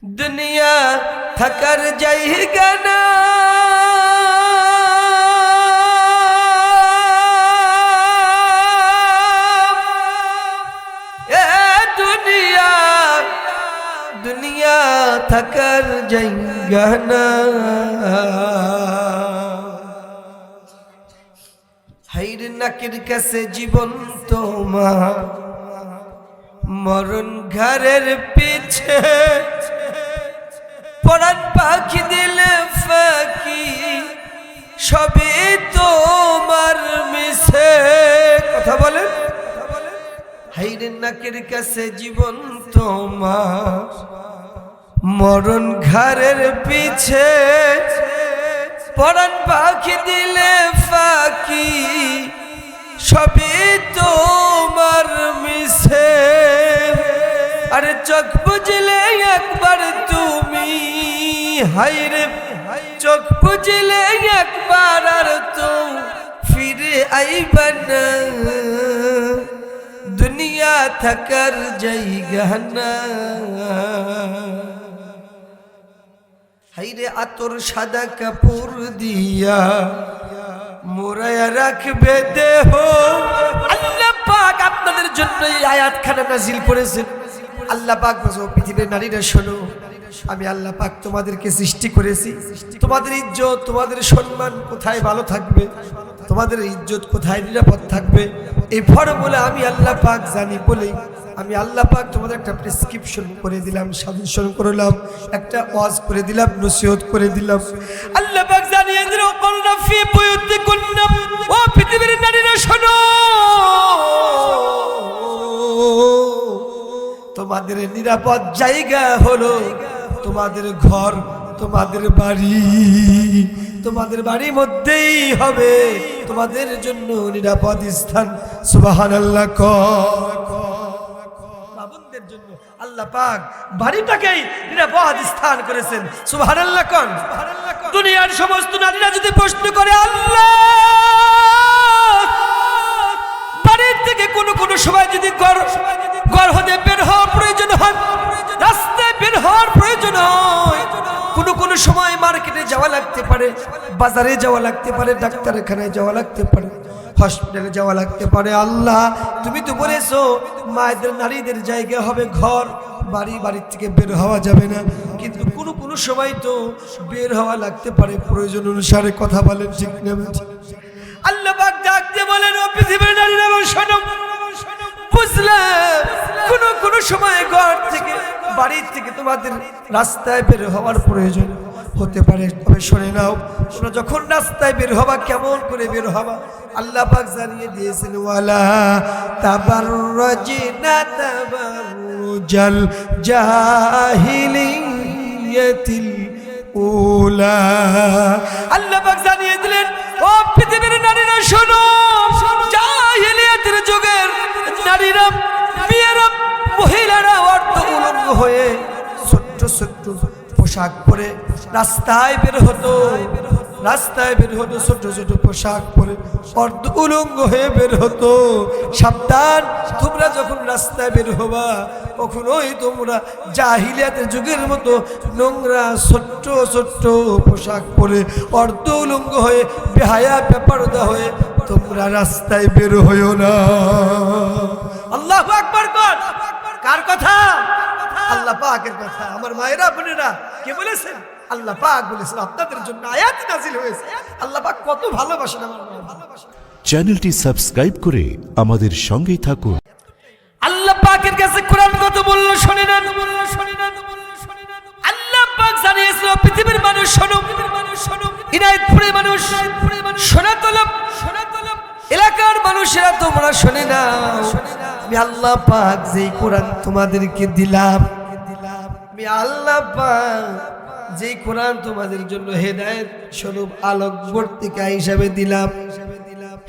দুনিয়া থাকার জায়গা না, এ দুনিয়া দুনিয়া থাকার জায়গা না। হাইর নাকের কাছে জীবন তোমার, মরণ ঘরের পিছে, পরাণ পাখি দিলে ফাঁকি, সবই তোমার মিছে। কথা বলেন। হাইর নাকের কাছে জীবন তোমার, মরণ ঘরের পিছে, পরাণ পাখি দিলে ফাঁকি, সবই তোমার মিছে। আরে চোখ বুঝলে একবার তুমি, হাইরে চোখ বুঝলে একবার আর তো ফিরে আইবা না। দুনিয়া থাকার জায়গা না। হাইরে আতর সাদা কাপড় দিয়া মোরায়া রাখবে দেহ। আল্লাহ পাক আপনাদের জন্য এই আয়াতখানা নাজিল করেছেন। আল্লাহ পাক বলেন, পৃথিবীর নারীরা শোনো, আমি আল্লাহ পাক তোমাদেরকে সৃষ্টি করেছি। তোমাদের ইজ্জত, তোমাদের সম্মান কোথায় ভালো থাকবে, তোমাদের ইজ্জত কোথায় নিরাপদ থাকবে, এই ফর্মুলা আমি আল্লাহ পাক জানি বলেই আমি আল্লাহ পাক তোমাদের একটা প্রেসক্রিপশন করে দিলাম, সাজেশন করলাম, একটা ওয়াজ করে দিলাম, নসিহত করে দিলাম। আল্লাহ পাক জানিয়ে দিল, কুলনা ফি বুয়ুতিকুন্না, ও পৃথিবীর নারীরা শোনো, তোমাদের নিরাপদ জায়গা হলো তোমাদের ঘর, তোমাদের বাড়ি। তোমাদের বাড়ির মধ্যেই হবে তোমাদের জন্য নিরাপদ স্থান। সুবহানাল্লাহ। বাবুদের জন্য আল্লাহ পাক বাড়িটাকেই নিরাপদ স্থান করেছেন। সুবহানাল্লাহ। দুনিয়ার সমস্ত নারীরা যদি প্রশ্ন করে, আল্লাহ বাড়ির থেকে কোনো সময় যদি ঘর হতে বের হওয়ার প্রয়োজন হয়, রাস্তায় বের হওয়ার প্রয়োজন হয়, কোনো সময় মার্কেটে যাওয়া লাগতে পারে, বাজারে যাওয়া লাগতে পারে, ডাক্তারখানায় যাওয়া লাগতে পারে, হসপিটালে যাওয়া লাগতে পারে। আল্লাহ তুমি তো বলেছো মায়েদের নারীদের জায়গা হবে ঘর, বাড়ির থেকে বের হওয়া যাবে না, কিন্তু কোনো সময় তো বের হওয়া লাগতে পারে প্রয়োজন অনুসারে। কথা বলেন ঠিক না? আল্লাহ পাক ডাক দিয়ে বলেন, ও পৃথিবীর নারীরা শোনো, বুঝলাম কোনো সময় ঘর থেকে বাড়ির থেকে তোমাদের রাস্তায় বের হওয়ার প্রয়োজন হতে পারে, তবে শুনে নাও, তোমরা যখন রাস্তায় বের হবা কেমন করে বের হবা আল্লাহ পাক জানিয়ে দিয়েছেন, ওয়ালা তাবাররাজিনা তাবারুজাল জাহিলিয়াতিল উলা। আল্লাহ পাক জানিয়ে দিলেন, ও পৃথিবীর নারীরা শোনো, জাহিলিয়াতের যুগের নারীরা, মেয়েরা, মহিলারা অর্ধ উলঙ্গ হয়ে ছোট্ট ছোট্ট পোশাক পরে রাস্তায় বের হতো, ছোট ছোট পোশাক পরে অর্ধ উলঙ্গ হয়ে বের হতো। সাবধান, তোমরা যখন রাস্তায় বের হবা কখনোই তোমরা জাহিলিয়াতের যুগের মতো নোংরা ছোট্ট ছোট্ট পোশাক পরে অর্ধ উলঙ্গ হয়ে বেহায়া বেপরদা হয়ে তোমরা রাস্তায় বের হইও না। আল্লাহু আকবার। কার কথা? আল্লাহ পাকের কথা। আমার মায়েরা বোনেরা, কে বলেছেন? আল্লাহ পাক বলেছেন। আপনাদের জন্য আয়াত নাযিল হয়েছে। আল্লাহ পাক কত ভালোবাসেন আমার ভালোবাসেন। চ্যানেলটি সাবস্ক্রাইব করে আমাদের সঙ্গেই থাকুন। আল্লাহ পাকের কাছে কোরআন কত বলল শুনে নেন। আল্লাহ পাক জানিয়েছিল, পৃথিবীর মানুষ শোনো, ইনায়েতপুরের মানুষ শোনাতলাম, এলাকার মানুষেরা তোমরা শুনে নাও, আমি আল্লাহ পাক যেই কোরআন তোমাদেরকে দিলাম, আমি আল্লাহ পাক যেই কোরআন তোমাদের জন্য হেদায়েত স্বরূপ আলোকবর্তিকা হিসাবে দিলাম,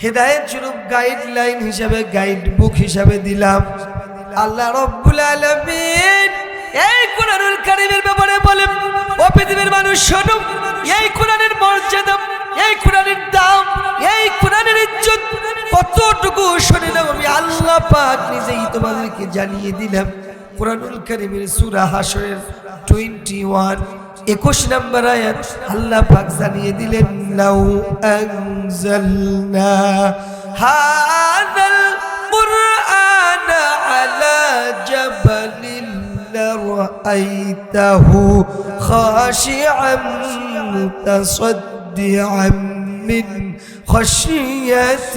হেদায়েত স্বরূপ গাইডলাইন হিসাবে, গাইড বুক হিসাবে দিলাম, আল্লাহ রাব্বুল আলামিন এই কোরআনুল কারীমের ব্যাপারে বলেন, ও পৃথিবীর মানুষ শোনো, এই কোরআনের মর্যাদা, এই কোরআনের দাম, এই কোরআনের ইজ্জত কতটুকু শুনে নাও, আমি আল্লাহ পাক নিজেই তোমাদেরকে জানিয়ে দিলাম। কুরআনুল কারীমের সূরা হাশরের 21 21 নম্বর আয়াত আল্লাহ পাক জানিয়ে দিলেন লাউ আনজালনা হাযাল কুরআনা আলা জাবালিন লারাআইতাহু খাশিআম মুতাসাদ্দিআম মিন খাশিয়াতিল্লাহ।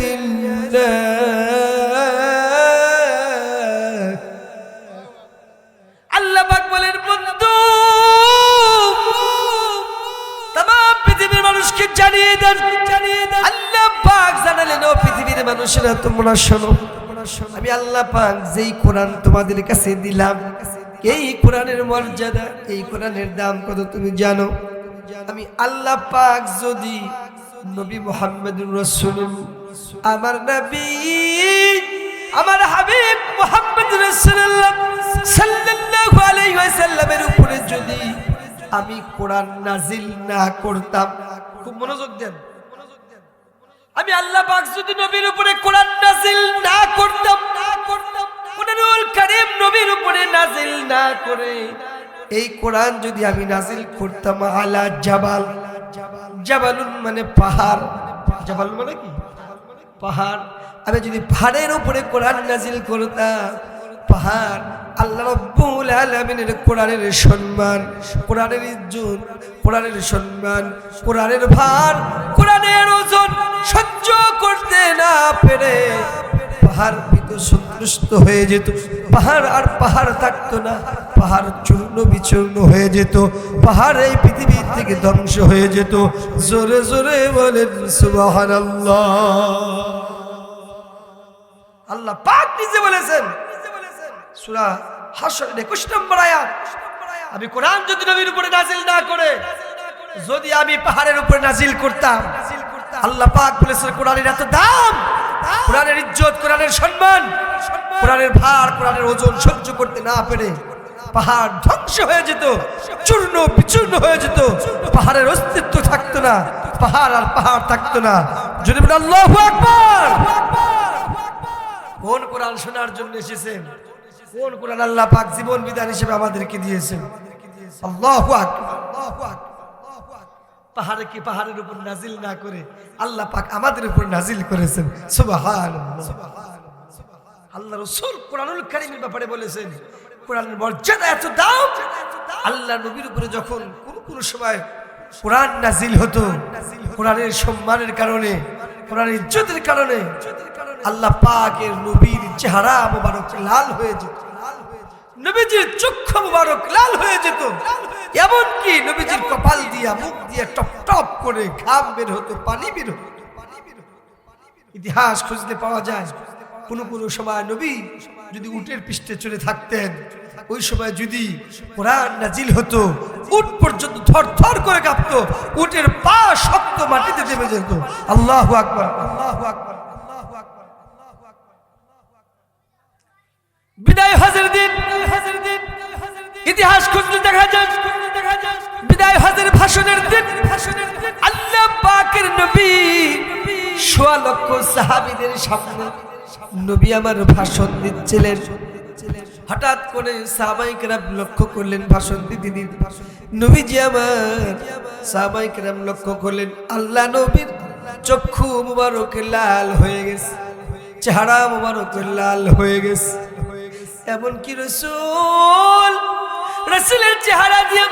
আল্লাহ পাক বলেন বন্ধু तमाम পৃথিবীর মানুষকে জানিয়ে দেন আল্লাহ পাক জানালেন ও পৃথিবীর মানুষেরা তোমরা শোনো আমি আল্লাহ পাক যেই কোরআন তোমাদের কাছে দিলাম এই কোরআনের মর্যাদা এই কোরআনের দাম কত তুমি জানো? আমি আল্লাহ পাক যদি নবী মুহাম্মদুর রাসূলুল্লাহ আমার নবী আমার হাবিব মুহাম্মদুর রাসূলুল্লাহ সাল্লাল্লাহু আলাইহি ওয়াসাল্লামের উপরে যদি আমি কোরআন নাজিল না করতাম, খুব মনোযোগ দেন, আমি আল্লাহ পাক যদি নবীর উপরে কোরআন নাজিল না করতাম, কুরআনুল কারীম নবীর উপরে নাজিল না করে এই কোরআন যদি আমি নাজিল করতাম আলা জাবাল, জাবালুন মানে পাহাড়, জাবাল মানে কি পাহাড়, আমি যদি পাহাড়ের উপরে কোরআন নাজিল করতাম, পাহাড় আল্লাহ রাব্বুল আলামিনের কোরআনের সম্মান, কোরআনের ইজ্জত, কোরআনের সম্মান, কোরআনের ভার, কোরআনের ওজন সহ্য করতে না পেরে পাহাড় সন্তুষ্ট হয়ে যেত, পাহাড় আর পাহাড় থাকতো না, পাহাড় চূর্ণ বিচূর্ণ হয়ে যেত, পাহাড় এই পৃথিবী থেকে ধ্বংস হয়ে যেত। জোরে জোরে বলেন সুবহানাল্লাহ। আল্লাহ পাক নিজে বলেছেন সূরা হাশরের 21 নম্বর আয়াত, আমি কোরআন যদি নবীর উপরে নাজিল না করে যদি আমি পাহাড়ের উপরে নাজিল করতাম, আল্লাহ পাক বলেছেন কোরআনের এত দাম, কোরআনের ইজ্জত, কোরআনের সম্মান, কোরআনের ভার, কোরআনের ওজন সহ্য করতে না পেরে পাহাড় ধ্বংস হয়ে যেত, চূর্ণ বিচূর্ণ হয়ে যেত, পাহাড়ের অস্তিত্ব থাকতো না, পাহাড় আর পাহাড় থাকতো না। যদি বলেন আল্লাহু আকবার। কোন কোরআন শোনার জন্য এসেছেন? কোন কোরআন আল্লাহ পাক জীবন বিধান হিসেবে আমাদেরকে দিয়েছেন? আল্লাহু আকবার। পাহাড়ে কি পাহাড়ের উপর নাজিল না করে আল্লাহ পাক আমাদের উপর নাজিল করেছেন। সুবহানাল্লাহ। আল্লাহ রাসূল কোরআনুল কারীমের ব্যাপারে বলেছেন কোরআনের মর্যাদা এত দাম, আল্লাহ নবীর উপরে যখন কোন সময় কোরআন নাজিল হতো, কোরআনের সম্মানের কারণে, কোরআনের ইজ্জতের কারণে আল্লাহ পাকের নবীর চেহারা মুবারক লাল হয়ে যেত, নবীজির চক্ষু মুবারক লাল হয়ে যেত, এমনকি নবীজির কপাল দিয়া মুখ দিয়ে টপ টপ করে ঘাম বের হতো, পানি বের হতো। ইতিহাস খুঁজলে পাওয়া যায় কোন সময় নবী যদি উটের পৃষ্ঠে চড়ে থাকতেন, ওই সময় যদি কোরআন নাজিল হতো উট পর্যন্ত থর থর করে কাঁপতো, উটের পা শক্ত মাটিতে নেমে যেত। আল্লাহু আকবার, আল্লাহু আকবার। বিদায় হজের দিন ইতিহাস খুঁজলে দেখা যায় বিদায় হজের ভাষণের দিন আল্লাহ পাকের নবী ১৬ লক্ষ সাহাবীদের সামনে নবী আমার ভাষণ দিচ্ছিলেন। হঠাৎ করে সাহাবায়ে কেরাম লক্ষ্য করলেন ভাষণ দিতে দিতে নবীজি আমার, সাহাবায়ে কেরাম লক্ষ্য করলেন আল্লাহ নবীর চক্ষু মুবারক লাল হয়ে গেছে, চেহারা মুবারক লাল হয়ে গেছে। এমনকি রাসূলের চেহারা দিয়ে,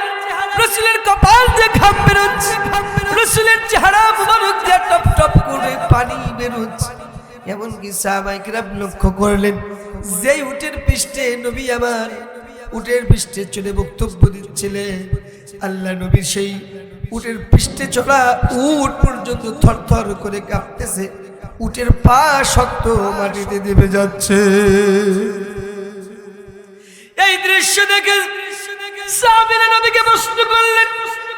রাসূলের কপাল দিয়ে ঘাম বেরোচ্ছে, রাসূলের চেহারা মুবারক দিয়ে টপ টপ করে পানি বেরোচ্ছে। এমনকি সাহাবায়ে কেরাম লক্ষ্য করলেন যেই উটের পৃষ্ঠে নবী আমার উটের পৃষ্ঠে চড়ে বক্তব্য দিচ্ছিলেন, আল্লাহ নবীর সেই উটের পৃষ্ঠে চড়া উট পর্যন্ত থরথর করে কাঁপতেছে, উটের পা শক্ত মাটিতে দেবে যাচ্ছে। এই দৃশ্য দেখে সাহাবীরা নবীকে প্রশ্ন করলেন,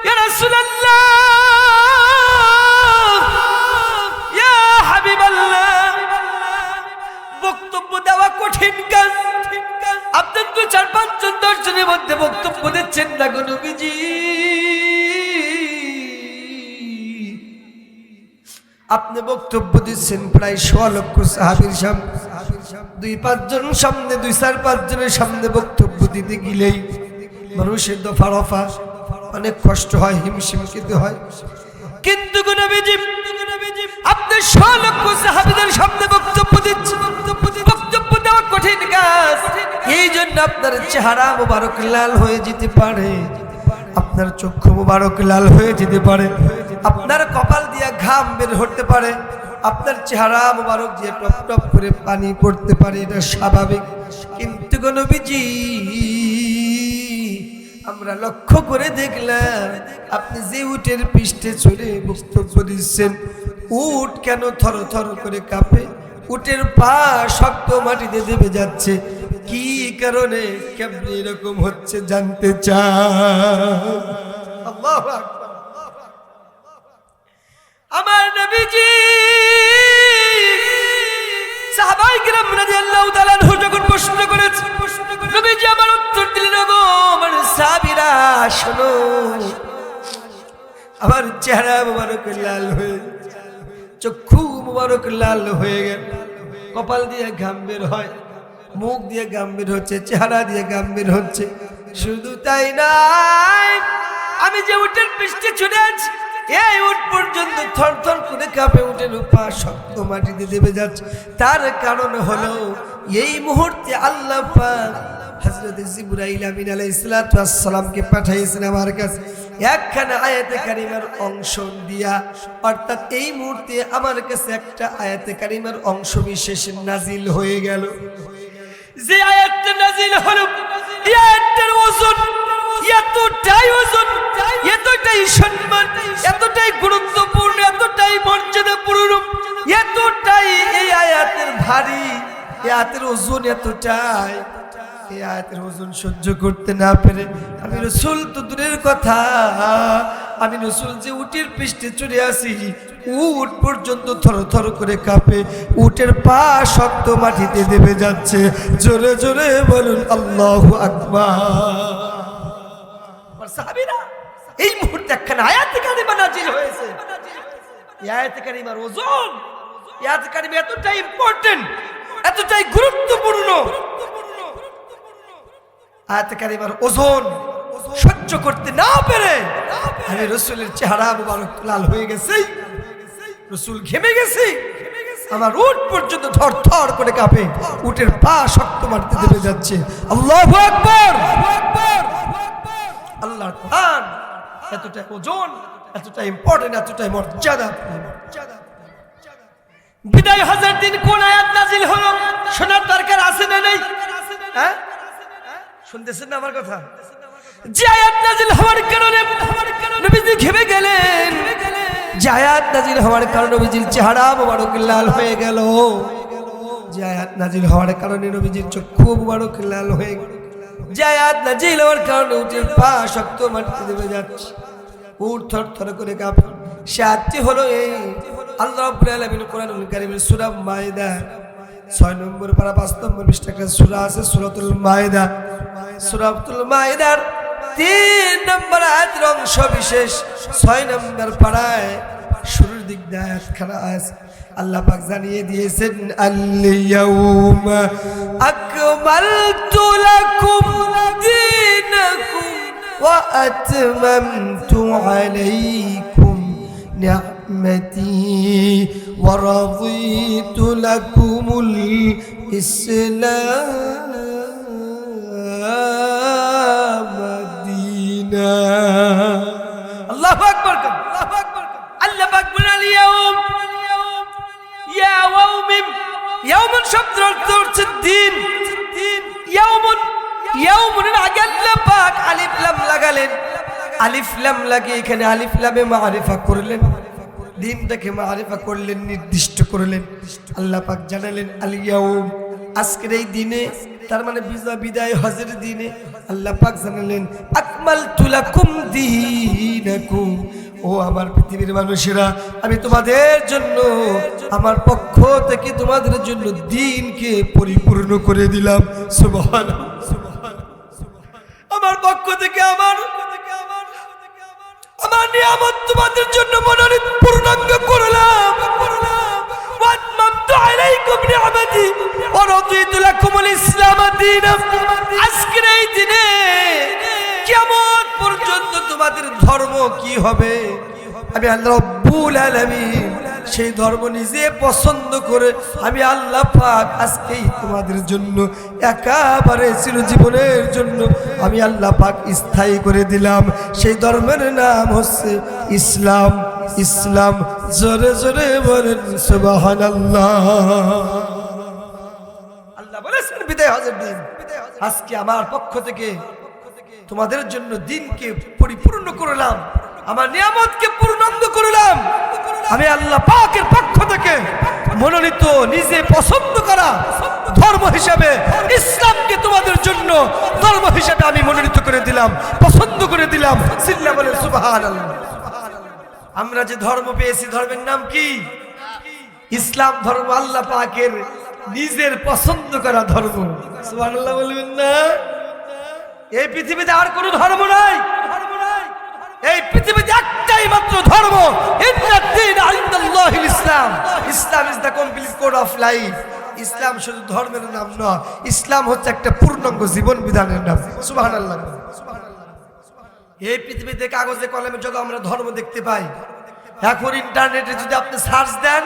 ইয়া রাসূলুল্লাহ, ইয়া হাবিবাল্লাহ, বক্তব্য দেওয়া কঠিন কাজ, আপনি তো ৪-৫ জন ১০ জনের মধ্যে বক্তব্য দিচ্ছেন না গো নবীজি। আপনি বক্তব্য দিচ্ছেন প্রায় ১৬ লক্ষ সাহাবীর সামনে, ২-৫ জন সামনে, ২-৪-৫ জনের সামনে বক্তব্য দিতে গেলেই মানুষের দফা রফা অনেক কষ্ট হয়, হিমশিম খেতে হয়। কিন্তু গো নবীজি আপনি 100 লক্ষ সাহাবীদের সামনে বক্তব্য দিচ্ছেন, বক্তব্য দেওয়া কঠিন কাজ। এই জন্য আপনার চেহারা মুবারক লাল হয়ে যেতে পারে, আপনার চক্ষু মুবারক লাল হয়ে যেতে পারে, আপনার কপাল দিয়ে ঘাম বের হতে পারে, আপনার চেহারা মুবারক দিয়ে টপ টপ করে পানি পড়তে পারে, এটা স্বাভাবিক। কিন্তু গো নবীজি আমরা লক্ষ্য করে দেখলাম আপনি যে উটের পৃষ্ঠে চড়ে বক্তব্য দিচ্ছেন, উট কেন থর থর করে কাঁপে, উটের পা শক্ত মাটিতে দেবে যাচ্ছে, কি কারণে কেমন এরকম হচ্ছে জানতে চাই। আল্লাহু আকবার। আমার নবীজি সাহাবায়ে কিরাম রাদিয়াল্লাহু তাআলা আনহু যখন প্রশ্ন করেছে, নবীজি আমার উত্তর দিলেন, গো আমার সাহাবীরা শোনো, আমার চেহারা মুবারক লাল হয়ে, চক্ষু মুবারক লাল হয়ে গেল, কপাল দিয়ে ঘাম বের হয়, মুখ দিয়ে ঘাম বের হচ্ছে, চেহারা দিয়ে ঘাম বের হচ্ছে। শুধু তাই নাই, আমি যে উটের পৃষ্ঠে চড়ে আছি, এই উট পর্যন্ত থরথর করে কাঁপে, উটের পা শক্ত মাটিতে দেবে যাচ্ছে। তার কারণ হলো এই মুহূর্তে আল্লাহ পাক হযরত জিবরাইল আমিন আলাইহিস সালাতু ওয়াস সালামকে পাঠিয়েছেন আমার কাছে একখানা আয়াতে কারিমার অংশ দিয়া, অর্থাৎ এই মুহূর্তে আমার কাছে একটা আয়াতে কারিমার অংশ বিশেষ নাজিল হয়ে গেল। যে আয়াতটা নাজিল হলো, এই আয়াতটার ওজন এতটাই ওজন, এতটাই সম্মান, এতটাই গুরুত্বপূর্ণ, এতটাই মর্যাদাপূর্ণ, এতটাই এই আয়াতের ভারী, এই আয়াতের ওজন এতটাই, এই আয়াতের ওজন সহ্য করতে না পেরে আমি রাসূল তো দূরের কথা, আমি রাসূল যে উটের পৃষ্ঠে চড়ে আসি, উট পর্যন্ত থর থর করে কাঁপে, উটের পা শক্ত মাটিতে দেবে যাচ্ছে। জোরে জোরে বলুন আল্লাহু আকবার। সাহাবীরা এই মুহূর্তে একখানা আয়াতে কারিমা নাজিল হয়েছে, এই আয়াতে কারিমার ওজন, এই আয়াতে কারিমা এতটাই ইম্পর্টেন্ট, এতটাই গুরুত্বপূর্ণ, আয়াতে কারিমার ওজন সহ্য করতে না পেরে আমি রাসূলের চেহারা মুবারক লাল হয়ে গেছে, রাসূল ঘেমে গেছে, আমার উট পর্যন্ত থর থর করে কাঁপে, উটের পা শক্ত মাটিতে দেবে যাচ্ছে। আল্লাহু আকবার। আল্লাহর কোরআন এতটাই ওজন, এতটাই ইম্পর্টেন্ট, এতটাই মর্যাদা। বিদায় হাজার দিন কোন আয়াত নাজিল হলো শোনার দরকার আছে না নেই? হ্যাঁ, শুনতেছেন না আমার কথা? যে আয়াত নাজিল হওয়ার কারণে নবীজি ঘেমে গেলেন, যে আয়াত নাজিল হওয়ার কারণে নবীজির চেহারা মুবারক লাল হয়ে গেল, যে আয়াত নাজিল হওয়ার কারণে নবীজির চক্ষু মুবারক লাল হয়ে গেল, যে আয়াত নাজিল হওয়ার কারণে উটের পা শক্ত মাটিতে দেবে যাচ্ছে, উট থর থর করে কাঁপে। সে আয়াতটি হলো এই আল্লাহ রাব্বুল আলামিন কোরআনুল কারীমের সূরা মাইদা 6 নম্বর পারা 5 নম্বর পৃষ্ঠা একটা সূরা আছে, সূরাতুল মাইদা। সূরাতুল মাইদার 3 নম্বর আয়াতের অংশ বিশেষ 6 নম্বর পারায় শুরুর দিক দিয়ে আয়াতখানা আছে। আল্লাহ পাক জানিয়ে দিয়েছেন, আল-ইয়াউমা আকমালতু লাকুম দীনাকুম ওয়া আতমামতু আলাইকুম নি'মাতি ওয়া রাদিতু লাকুমুল ইসলাম দীনা। আল্লাহু আকবার। আল্লাহ পাক বলেন, আল-ইয়াউম, ইয়াউমুন শব্দের অর্থ হচ্ছে দিন। ইয়াউমুন আগে আল্লাহ পাক আলিফ লাম লাগালেন, আলিফ লাম লাগিয়ে এখানে আলিফ লামে মারিফা করলেন, দিনটাকে মারিফা করলেন, নির্দিষ্ট করলেন। আল্লাহ পাক জানালেন আল ইয়াউম, আজকের এই দিনে, তার মানে বিদায় হজের দিনে আল্লাহ পাক জানালেন আকমালতু লাকুম দীনাকুম, ও আমার পৃথিবীর মানুষেরা, আমি তোমাদের জন্য আমার পক্ষ থেকে তোমাদের জন্য দ্বীনকে পরিপূর্ণ করে দিলাম। সুবহানাল্লাহ। আমার পক্ষ থেকে আমার নিয়ামত তোমাদের জন্য মনোনীত পূর্ণাঙ্গ করলাম। ওয়াতমামতু আলাইকুম নি'মাতি ওয়া ওয়ারাদিতু লাকুমুল ইসলাম দীনাম। আজকের এই দিনে কিয়ামত পর্যন্ত তোমাদের ধর্ম কি হবে, আমি আল্লাহ রাব্বুল আলামিন সেই ধর্ম নিজে পছন্দ করে আমি আল্লাহ পাক আজকেই তোমাদের জন্য একেবারে চিরজীবনের জন্য আমি আল্লাহ পাক স্থায়ী করে দিলাম। সেই ধর্মের নাম হচ্ছে ইসলাম। ইসলাম, জোরে জোরে বলেন সুবহানাল্লাহ। আল্লাহ বলেছেন বিদায় হজের দিন, আজকে আমার পক্ষ থেকে তোমাদের জন্য দিনকে পরিপূর্ণ করলাম, আমার নিয়ামতকে পূর্ণাঙ্গ করলাম। আমি আল্লাহ পাকের পক্ষ থেকে মনোনীত নিজে পছন্দ করা ধর্ম হিসাবে ইসলামকে তোমাদের জন্য ধর্ম হিসাবে আমি মনোনীত করে দিলাম, পছন্দ করে দিলাম। সিল্লা বলে সুবহানাল্লাহ। আমরা যে ধর্ম পেয়েছি, ধর্মের নাম কি? ইসলাম ধর্ম, আল্লাহ পাকের নিজের পছন্দ করা ধর্ম। সুবহানাল্লাহ বলবেন না? এই পৃথিবীতে আর কোনো ধর্ম নাই, এই পৃথিবীতে একটাই মাত্র ধর্ম, Islam. Islam is the complete code of life. Islam শুধু ধর্মের নাম নয়, ইসলাম হচ্ছে একটা পূর্ণাঙ্গ জীবন বিধানের নাম। সুবহানাল্লাহ। এই পৃথিবীতে কাগজে কলমে যত আমরা ধর্ম দেখতে পাই, এখন ইন্টারনেটে যদি আপনি সার্চ দেন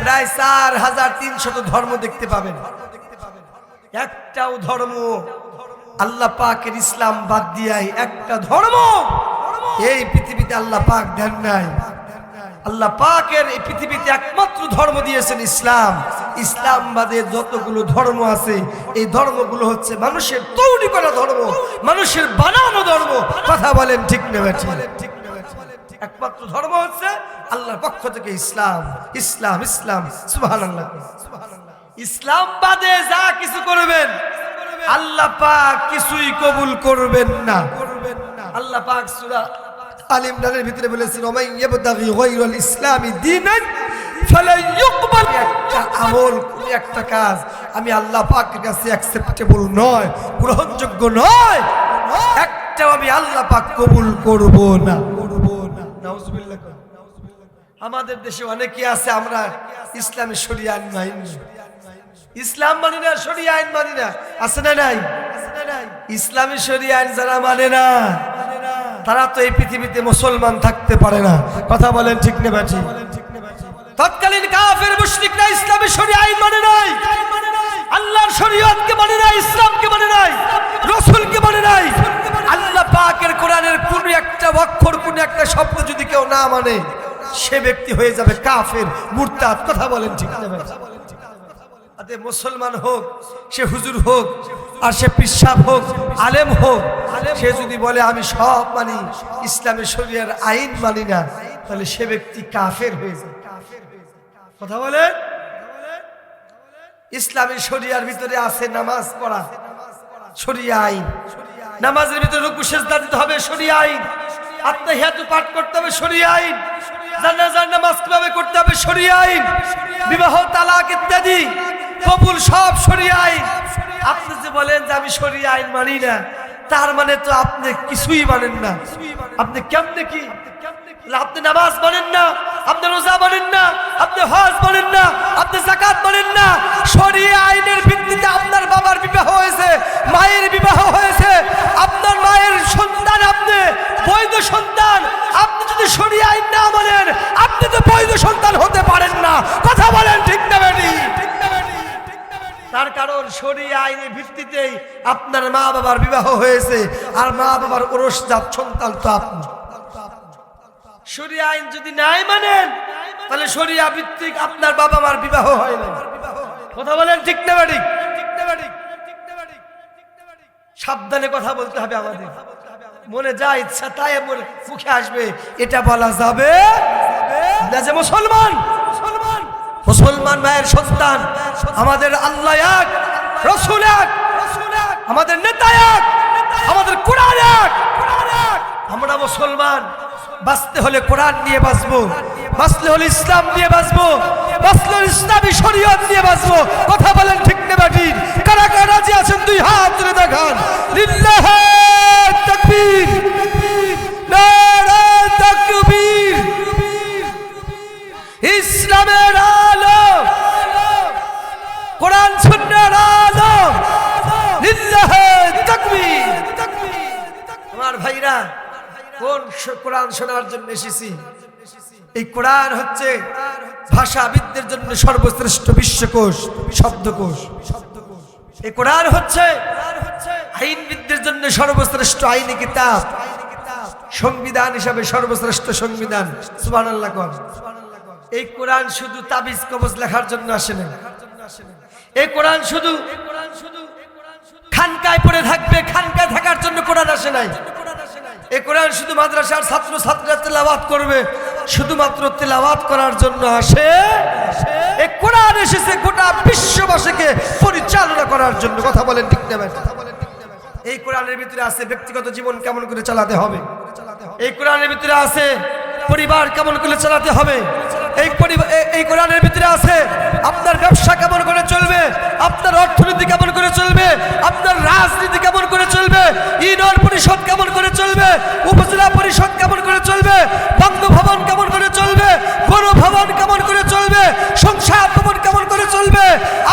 প্রায় 4300 ধর্ম দেখতে পাবেন। একটাও ধর্ম আল্লাহ পাকের ইসলাম বাদ দিয়ে একটা ধর্ম এই পৃথিবীতে আল্লাহ পাক দেন নাই। আল্লাহ পাকের এই পৃথিবীতে একমাত্র ধর্ম দিয়েছেন ইসলাম। ইসলাম বাদে যতগুলো ধর্ম আছে এই ধর্মগুলো হচ্ছে মানুষের তৈরি করা ধর্ম, মানুষের বানানো ধর্ম। কথা বলেন ঠিক না ঠিক? একমাত্র ধর্ম হচ্ছে আল্লাহর পক্ষ থেকে ইসলাম। ইসলাম ইসলাম সুবহানাল্লাহ। ইসলাম বাদে যা কিছু করবেন আল্লাহ পাক কিছুই কবুল করবেন না। আল্লাহ পাক সূরা আল ইমরানের ভিতরে বলেছেন, ওমাই ইয়াবতাগি গায়রাল ইসলামি দীনান ফালা ইউকবাল। একটা আমল, একটা কাজ আমি আল্লাহ পাকের কাছে অ্যাকসেপ্টেবল নয়, গ্রহণযোগ্য নয়, একটাও আমি আল্লাহ পাক কবুল করব না। নাউজুবিল্লাহ। আমাদের দেশে অনেকে আছে আমরা ইসলামী শরিয়া আইন মানি না, ইসলাম মানি না, শরিয়া আইন মানি না, আছে না নাই? ইসলামী শরিয়া আইন যারা মানে না তারা তো এই পৃথিবীতে মুসলমান থাকতে পারে না। কথা বলেন ঠিক না বেঠিক? তৎকালীন কাফের মুশরিকরা ইসলামী শরিয়া আইন মানে নাই, আল্লাহর শরীয়তকে মানে নাই, ইসলামকে মানে নাই, রাসূলকে মানে নাই। আল্লাহ পাকের কোরআনের কোন একটা অক্ষর, কোন একটা শব্দ যদি কেউ না মানে সে ব্যক্তি হয়ে যাবে কাফের, মুরতাদ। কথা বলেন ঠিক না বেঠিক? মুসলমান হোক, সে হুজুর হোক, আর সে পিসাব হোক, আলেম হোক, সে যদি বলে আমি সব মানি, ইসলামী শরিয়ার আইন মানি না, তাহলে সে ব্যক্তি কাফের হয়ে যায়। কথা বলেন? ইসলামী শরিয়ার ভিতরে আছে নামাজ পড়া, শরিয়া আইন। নামাজের ভিতরে রুকু সিজদা দিতে হবে, শরিয়া আইন। আত্তাহিয়াতু পাঠ করতে হবে, শরিয়া আইন। জানাজার নামাজ কিভাবে করতে হবে, শরিয়া আইন। বিবাহ, তালাক ইত্যাদি কবুল সব শরিয়া আইন। আপনি যে বলেন যে আমি শরিয়া আইন মানি না, তার মানে তো আপনি কিছুই মানেন না। আপনি কেমনে কি? আপনি নামাজ মানেন না, আপনি রোজা মানেন না, আপনি হজ মানেন না, আপনি যাকাত মানেন না। শরিয়া আইনের ভিত্তিতে আপনার বাবার বিবাহ হয়েছে, মায়ের বিবাহ হয়েছে, আপনার মায়ের সন্তান আপনি বৈধ সন্তান। আপনি যদি শরিয়া আইন না মানেন আপনি তো বৈধ সন্তান হতে পারেন না। কথা বলেন ঠিক না বেঠিক? তার কারণ শরিয়া আইনের ভিত্তিতেই আপনার মা বাবার বিবাহ হয়েছে, আর মা বাবার ওরসজাত সন্তান তো আপনি। শরিয়া আইন যদি নাই মানেন তাহলে শরিয়া ভিত্তিক আপনার বাবা মার বিবাহ হয় না। কথা বলেন ঠিক না বেঠিক? সাবধানে কথা বলতে হবে আমাদের। মনে যা ইচ্ছা তাই মুখে আসবে এটা বলা যাবে না যে মুসলমান মুসলমান মায়ের সন্তান। আমাদের আল্লাহ এক, রাসূল এক, আমাদের নেতা এক, আমাদের কোরআন এক। আমরা মুসলমান, বাঁচতে হলে কোরআন নিয়ে বাঁচবো, বাঁচতে হলে ইসলাম নিয়ে বাঁচবো, বাঁচতে হলে ইসলামী শরীয়ত নিয়ে বাঁচবো। কথা বলেন ঠিক না বেঠিক? কারা কারা রাজি আছেন দুই হাত তুলে দেখান। লিল্লাহি তাকবীর, নারে তাকবীর। ইসলামের আলো, কোরআন সুন্নাহ ভাইরা, কোন কোরআন শোনার জন্য এসেছি? এই কোরআন হচ্ছে ভাষাবিদদের জন্য সর্বশ্রেষ্ঠ বিশ্বকোষ, শব্দকোষ। এই কোরআন হচ্ছে আইনবিদদের জন্য সর্বশ্রেষ্ঠ আইনি কিতাব, সংবিধান হিসাবে সর্বশ্রেষ্ঠ সংবিধান। সুবহানাল্লাহ। এই কোরআন শুধু তাবিজ কবজ লেখার জন্য আসে না। এই কোরআন শুধু খানকায় পড়ে থাকবে, খানকায় থাকার জন্য কোরআন আসে নাই। এই কোরআন শুধু মাদ্রাসার ছাত্র ছাত্রীরা তেলাওয়াত করবে, শুধুমাত্র তেলাওয়াত করার জন্য আসে। এই কোরআন এসেছে গোটা বিশ্ববাসীকে পরিচালনা করার জন্য। কথা বলেন ঠিক না? এই কোরআনের ভিতরে আছে ব্যক্তিগত জীবন কেমন করে চালাতে হবে, এই কোরআনের ভিতরে আছে পরিবার কেমন করে চালাতে হবে, এই কোরআনের ভিতরে আছে আপনার ব্যবসা কেমন করে চলবে, আপনার অর্থনীতি কেমন করে চলবে, আপনার রাজনীতি কেমন করে চলবে, ইউনিয়ন পরিষদ কেমন করে চলবে, উপজেলা পরিষদ কেমন করে চলবে, বঙ্গভবন কেমন করে চলবে, গণভবন কেমন করে চলবে, সংসদ ভবন কেমন করে চলবে,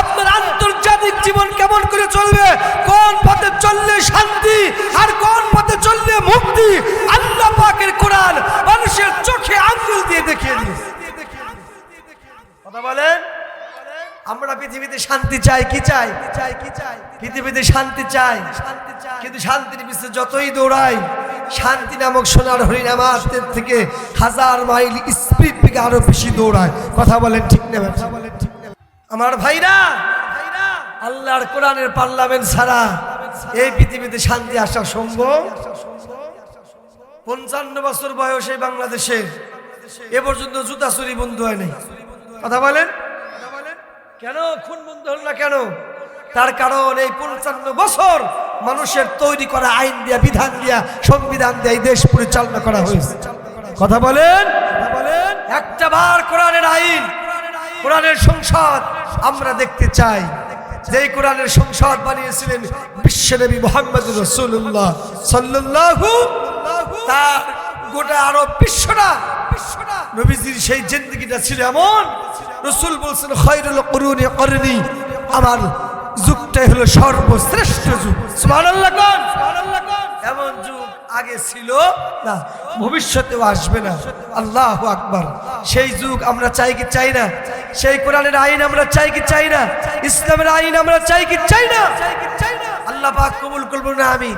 আপনার আন্তর্জাতিক জীবন কেমন করে চলবে, কোন পথে চললে শান্তি আর কোন পথে চললে মুক্তি, আল্লাহ পাকের কোরআন মানুষের চোখে আঙ্গুল দিয়ে দেখিয়ে দিয়েছে। কথা বলেন। আমরা পৃথিবীতে শান্তি চাই, কি চাই? পৃথিবীতে শান্তি চাই, কিন্তু শান্তির পিছনে যতই দৌড়াই, শান্তি নামক সোনার হরিণ আমার থেকে 1000 মাইল স্পিড থেকে আরো বেশি দৌড়ায়। কথা বলেন ঠিক না? আমার ভাইরা, আল্লাহর কোরআনের পার্লামেন্ট ছাড়া এই পৃথিবীতে শান্তি আসা সম্ভব? 55 বছর বয়সে বাংলাদেশে এ পর্যন্ত জুতা চুরি বন্ধ হয় নাই। কথা বলেন। কেন খুন বন্ধ হল না কেন? তার কারণ এই 55 বছর মানুষের তৈরি করা আইন দিয়া, বিধান দিয়া, সংবিধান দিয়া এই দেশ পরিচালনা করা হয়েছে। কথা বলেন। একটা বার কোরআনের আইন, কোরআনের সংসদ আমরা দেখতে চাই। যেই কোরআনের সংসদ বানিয়েছিলেন বিশ্বনবী মুহাম্মদুর রাসূলুল্লাহ সাল্লাল্লাহু, তার গোটা আরব বিশ্বটা নবীজির সেই জিন্দেগিটা ছিল এমন। রাসূল বলছেন খায়রুল কুরুনি করনি, আমার যুগটাই হলো সর্বশ্রেষ্ঠ যুগ। সুবহানাল্লাহ। এমন যুগ আগে ছিল না, ভবিষ্যতেও আসবে না। আল্লাহু আকবার। সেই যুগ আমরা চাই কি চাই না? সেই কোরআনের আইন আমরা চাই কি চাই না? ইসলামের আইন আমরা চাই কি চাই না? আল্লাহ পাক কবুল করবেন না। আমিন।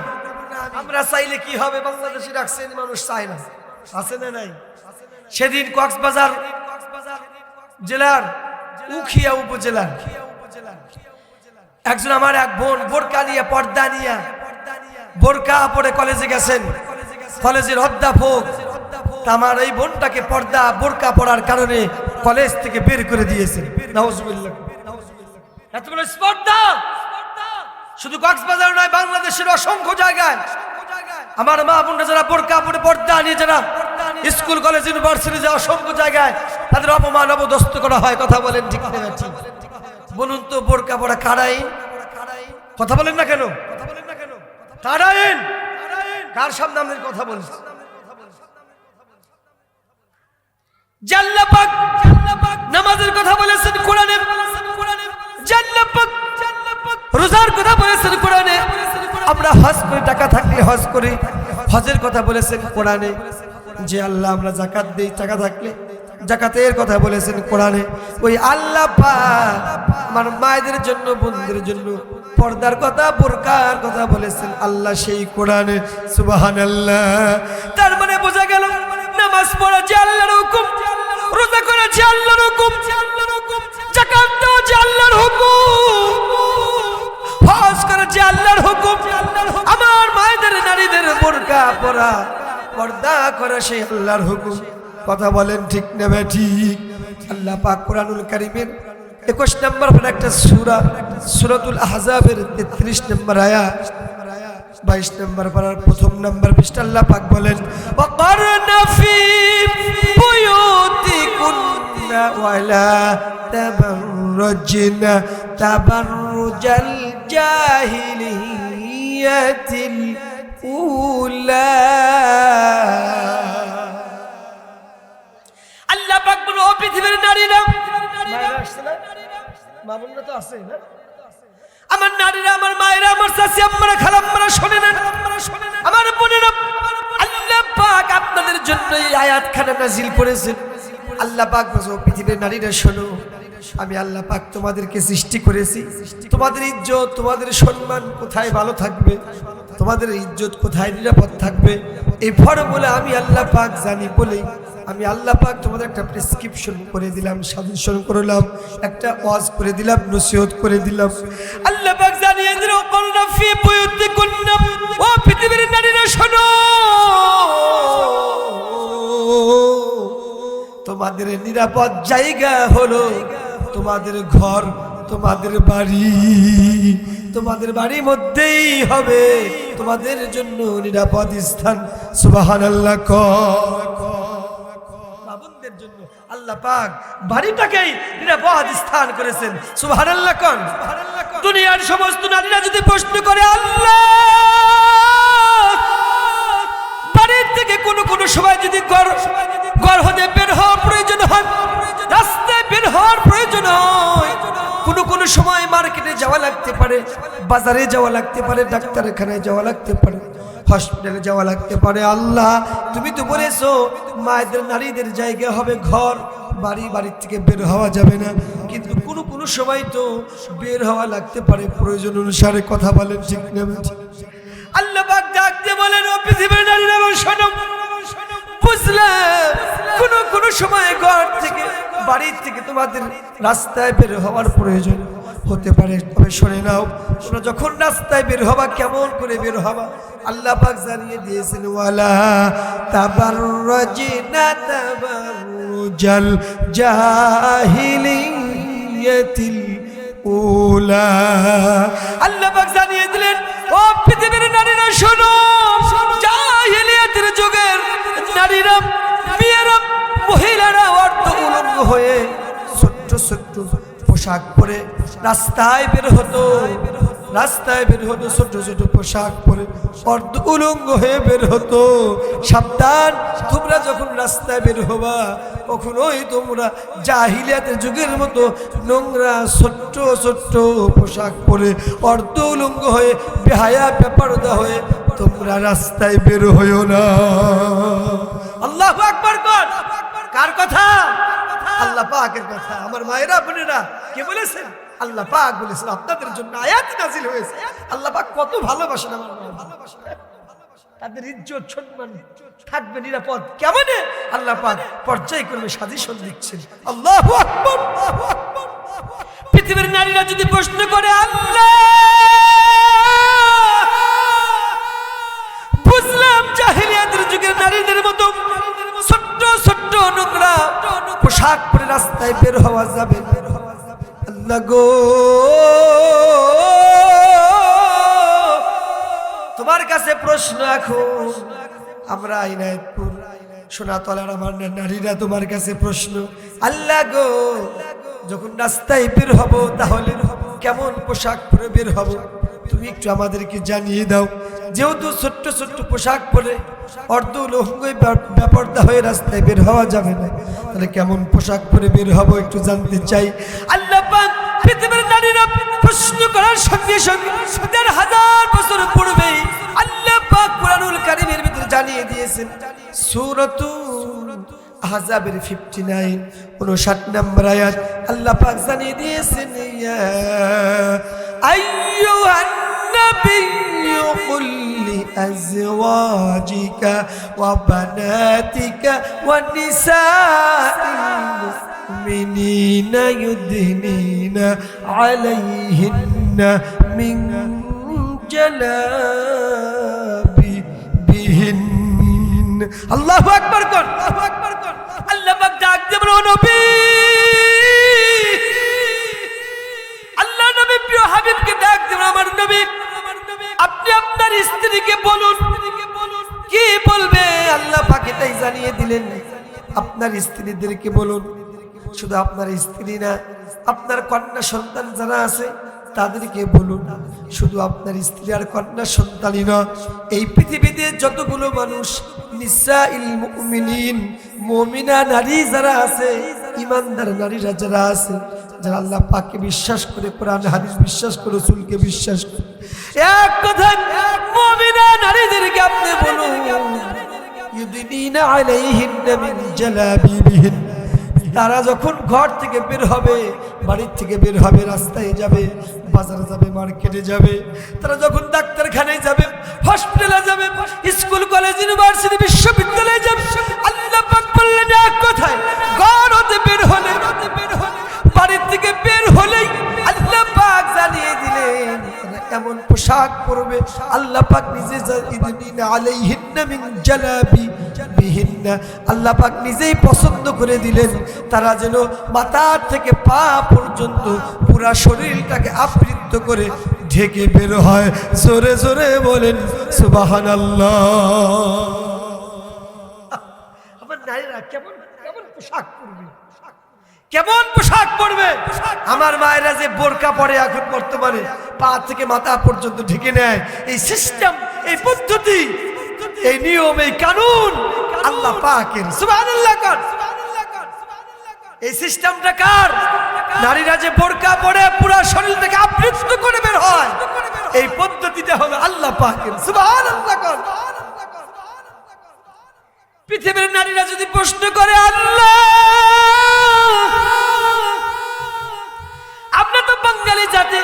আমরা চাইলে কি হবে? বাংলাদেশে রাখছেন মানুষ চায় না, আছে না নাই? সেদিন কক্সবাজার জেলার উখিয়া উপজেলার একজন আমার এক বোন বোরকা নিয়ে, পর্দা নিয়ে, বোরকা পরে কলেজে গেছেন, কলেজের অধ্যাপক আমার এই বোনটাকে পর্দা বোরকা পরার কারণে কলেজ থেকে বের করে দিয়েছেন। নাউজুবিল্লাহ। এত বড় স্পর্ধা শুধু কক্সবাজার নয়, বাংলাদেশের অসংখ্য জায়গায় আমার মা বোনরা যারা বোরকা পরে পর্দা নিয়ে যারা স্কুল কলেজ ইউনিভার্সিটি যে অসংখ্য জায়গায় তাদের অপমান অবদস্ত করা হয়। কথা বলেন ঠিক না? বলুন তো বোরকা পরা কার আইন? কথা বলেন না কেন? কার আইন? কার সামনে আমাদের কথা বলছি? আল্লাহ পাক নামাজের কথা বলেছেন কোরআনে, আল্লাহ পাক রোজার কথা বলেছেন কোরআনে, আমরা হজ করে টাকা থাকলে হজ করি, হজের কথা বলেছেন কোরআনে, যে আল্লাহ আমরা যাকাত দেই টাকা থাকলে, যাকাতের কথা বলেছেন কোরআনে। ওই আল্লাহ পাক আমার মায়েদের জন্য, বোনদের জন্য পর্দার কথা, বোরকার কথা বলেছেন আল্লাহ সেই কোরআনে। সুবহানাল্লাহ। তার মানে বোঝা গেল নামাজ পড়া যে আল্লাহর হুকুম, রোজা করা যে আল্লাহর হুকুম, যাকাত দেওয়া যে আল্লাহর হুকুম, হজ করা যে আল্লাহর হুকুম, আমার মায়েদের নারীদের বোরকা পরা, পর্দা করা সেই আল্লাহর হুকুম। কথা বলেন ঠিক না ঠিক? আল্লাহ পাক কোরআনুল কারীমের 21 নম্বর একটা সূরা, সূরাতুল আহজাবের 33 নম্বর আয়াত, 22 নম্বর পারার প্রথম নম্বর পৃষ্ঠা আল্লাহ পাক বলেন ওয়াকারনা ফি বুয়ুতিকুন্না ওয়ালা তাবাররুজনা তাবাররুজাল জাহিলিয়াতিল উলা। আল্লাহ পাক বলেন ও পৃথিবীর নারীরা, মা বোনরা তো আছে না, আমার নারীরা, আমার মায়েরা, আমার চাচি আম্মারা, খালাম্মারা, শোনেন আমার বোনেরা, জন্য এই আয়াতখানা নাজিল করেছেন। আল্লাহ পাক বলেন, পৃথিবীর নারীরা শোনো, আমি আল্লাহ পাক তোমাদেরকে সৃষ্টি করেছি, তোমাদের ইজ্জত, তোমাদের সম্মান কোথায় ভালো থাকবে, তোমাদের ইজ্জত কোথায় নিরাপদ থাকবে, এই ফর্মুলা আমি আল্লাহ পাক জানি বলেই আমি আল্লাহ পাক তোমাদের একটা প্রেসক্রিপশন করে দিলাম, সাজেশন করলাম, একটা ওয়াজ করে দিলাম, নসিহত করে দিলাম। আল্লাহ পাক জানিয়ে দিল, করনা ফি বুয়ুতিকুন্না, ও পৃথিবীর নারীরা শোনো, তোমাদের নিরাপদ জায়গা হলো তোমাদের ঘর, তোমাদের বাড়ি, তোমাদের বাড়ির মধ্যেই হবে তোমাদের জন্য নিরাপদ স্থান। সুবহানাল্লাহ। বাবুদের জন্য আল্লাহ পাক বাড়িটাকেই নিরাপদ স্থান করেছেন। সুবহানাল্লাহ। দুনিয়ার সমস্ত নারীরা যদি প্রশ্ন করে, আল্লাহ বাড়ির থেকে কোনো সময় যদি ঘর হতে বের হওয়ার প্রয়োজন হয়, রাস্তায় বের হওয়ার প্রয়োজন হয়, কোনো সময় মার্কেটে যাওয়া লাগতে পারে, বাজারে যাওয়া লাগতে পারে, ডাক্তারখানায় যাওয়া লাগতে পারে, হসপিটালে যাওয়া লাগতে পারে, আল্লাহ তুমি তো বলেছো মায়েদের নারীদের জায়গা হবে ঘর, বাড়ির থেকে বের হওয়া যাবে না, কিন্তু কোনো সময় তো বের হওয়া লাগতে পারে প্রয়োজন অনুসারে। কথা বলেন ঠিক না? আল্লাহ পাক ডাক দিয়ে বলেন, ও পৃথিবীর নারীরা শোনো, বুঝলাম কোনো সময় ঘর থেকে বাড়ির থেকে তোমাদের রাস্তায় বের হওয়ার প্রয়োজন হতে পারে, তবে শুনে নাও, তোমরা যখন রাস্তায় বের হবা কেমন করে বের হবা আল্লাহ পাক জানিয়ে দিয়েছেন, ওয়ালা তাবাররাজিনা তাবাররুজাল জাহিলিয়াতিল উলা। আল্লাহ পাক জানিয়ে দিলেন, ও পৃথিবীর নারীরা শোনো, জাহিলিয়াতের যুগের নারীরা, মেয়েরা, মহিলারা অর্ধ উলঙ্গ হয়ে ছোট্ট ছোট্ট পোশাক পরে রাস্তায় বের হতো, ছোট ছোট পোশাক পরে অর্ধ উলঙ্গ হয়ে বের হতো। সাবধান, তোমরা যখন রাস্তায় বের হবা কখনোই তোমরা জাহিলিয়াতের যুগের মতো নোংরা ছোট্ট ছোট্ট পোশাক পরে অর্ধ উলঙ্গ হয়ে বেহায়া বেপরদা হয়ে তোমরা রাস্তায় বের হইও না। আল্লাহু আকবার। কার কথা? আল্লাহ পাকের কথা। আমার মায়েরা বোনেরা, কে বলেছেন? আল্লাহ পাক বলেছেন, আপনাদের জন্য আয়াত নাজিল হয়েছে। আল্লাহ পাক কত ভালোবাসেন আমার মা, তাদের ইজ্জত সম্মান থাকবে নিরাপদ কেমনে আল্লাহ পাক পর্যায়ক্রমে সাজেশন দিচ্ছেন। আল্লাহু আকবার। পৃথিবীর নারীরা যদি প্রশ্ন করে, আল্লাহ বুঝলাম জাহিলিয়াতের যুগের নারীদের মতো ছোট্ট ছোট্ট নোংরা পোশাক পরে রাস্তায় বের হওয়া যাবে, আল্লাহ গো তোমার কাছে প্রশ্ন, এখন আমরা ইনায়েতপুর সোনাতলার আমার নারীরা তোমার কাছে প্রশ্ন, আল্লাহ গো যখন রাস্তায় বের হব তাহলে কেমন পোশাক পরে বের হব তুমি একটু আমাদেরকে জানিয়ে দাও। যেহেতু ছোট্ট ছোট্ট পোশাক পরে অর্ধ উলঙ্গ বেপরদা হয়ে রাস্তায় বের হওয়া যাবে না, তাহলে কেমন পোশাক পরে বের হব একটু জানতে চাই। আল্লাহ পাক পৃথিবীর নারীরা প্রশ্ন করার সঙ্গে সঙ্গে ১,৫০০ বছর পূর্বে আল্লাহ পাক কুরআনুল কারীমের ভিতরে জানিয়ে দিয়েছেন। সূরাতুল আহজাবের 59 59 নম্বর আয়াত আল্লাহ পাক জানিয়ে দিয়েছেন, ইয়া আইয়ুহান নাবিয়্যু কুল লিআজওয়াজিকা ওয়া বানাতিকা ওয়া নিসাইল মুমিনিনা ইউদনিনা আলাইহিন্না মিন জালাবিবিহিন। আল্লাহু আকবার কোন, আল্লাহু আকবার কোন। আল্লাহ পাক ডাক দিয়ে বলেন, নবী, আল্লাহ নবী প্রিয় হাবিবকে ডাক দিয়ে আমার নবী আপনি আপনার স্ত্রীকে বলুন। কি বলবে? আল্লাহ পাক এটাই জানিয়ে দিলেন, আপনার স্ত্রীদেরকে বলুন। শুধু আপনার স্ত্রী না, আপনার কন্যা সন্তান যারা আছে তাদেরকে বলুন। শুধু আপনার স্ত্রী আর কন্যা সন্তানই না, এই পৃথিবীতে যতগুলো মানুষ নিসাইল মুমিনিন মুমিনা নারী যারা আছে, ইমানদার নারীরা যারা আছে, যারা আল্লাহ পাককে বিশ্বাস করে, কোরআন হাদিস বিশ্বাস করে, রাসূলকে বিশ্বাস করে, এক কথা মুমিনা নারীদেরকে আপনি বলুন, ইউদিনিনা আলাইহিন্না মিন জালাবিবিহিন। তারা যখন ঘর থেকে বের হবে, বাড়ির থেকে বের হবে, রাস্তায় যাবে, বাজারে যাবে, মার্কেটে যাবে, তারা যখন ডাক্তারখানায় যাবে, হসপিটালে যাবে, স্কুল কলেজ ইউনিভার্সিটি বিশ্ববিদ্যালয়ে যাবে, আল্লাহ পাক বললেন এক কথায়, ঘর হতে বের হলে, বাড়ির থেকে বের হলেই আল্লাহ পাক জানিয়ে দিলেন এমন পোশাক পরবে। আল্লাহ পাক নিজে ইউদিনিনা আলাইহিন্না মিন জালাবিবিহিন্না, আল্লাহ পাক নিজেই পছন্দ করে দিলেন তারা যেন মাথা থেকে পা পর্যন্ত পুরা শরীরটাকে আবৃত করে ঢেকে বের হয়। জোরে জোরে বলেন সুবহানাল্লাহ। আমার নারীরা কেমন কেমন পোশাক পরবে, কেমন পোশাক পরবে? আমার মায়েরা যে বোরকা পরে এখন বর্তমানে পা থেকে মাথা পর্যন্ত ঢেকে নেয়, এই সিস্টেম, এই পদ্ধতি, এই নিয়ম, এই কানুন আল্লাহ পাকের। সুবহানাল্লাহ কার? এই সিস্টেমটা কার? নারীরা যে বোরকা পরে পুরো শরীর থেকে আবৃত করে বের হয়, এই পদ্ধতিটা হলো আল্লাহ পাকের। সুবহানাল্লাহ কার? পৃথিবীর নারীরা যদি প্রশ্ন করে, আল্লাহ আমরা তো বাঙালি জাতি,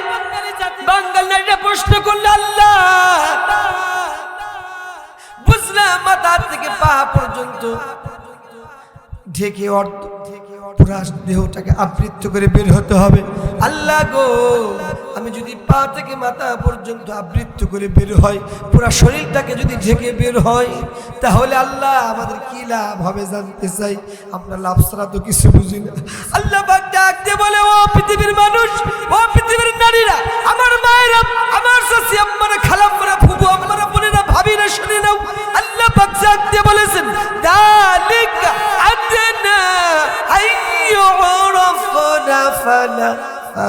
বাঙালি নারীরা প্রশ্ন করলে, আল্লাহ বুঝলাম মাথা থেকে পা পর্যন্ত ঢেকে পুরা দেহটাকে আবৃত করে বের হতে হবে। আল্লাহ গো, আমি যদি পা থেকে মাথা পর্যন্ত আবৃত করে বের হয়, পুরা শরীরটাকে যদি ঢেকে বের হয়, তাহলে আল্লাহ আমাদের কি লাভ হবে জানতে চাই। আমরা লাভ ছাড়া তো কিছু বুঝি না। আল্লাহ পাক ডাক দিয়ে বলে, ও পৃথিবীর মানুষ, ও পৃথিবীর নারীরা, আমার মায়েরা, আমার চাচি আম্মারা, খালাম্মারা, ফুফু আম্মারা, বোনেরা, ভাবিরা, শুনে নাও। আল্লাহ পাক ডাক দিয়ে বলেছেন, যালিকা আদনা আইয়ুরাফনা ফালা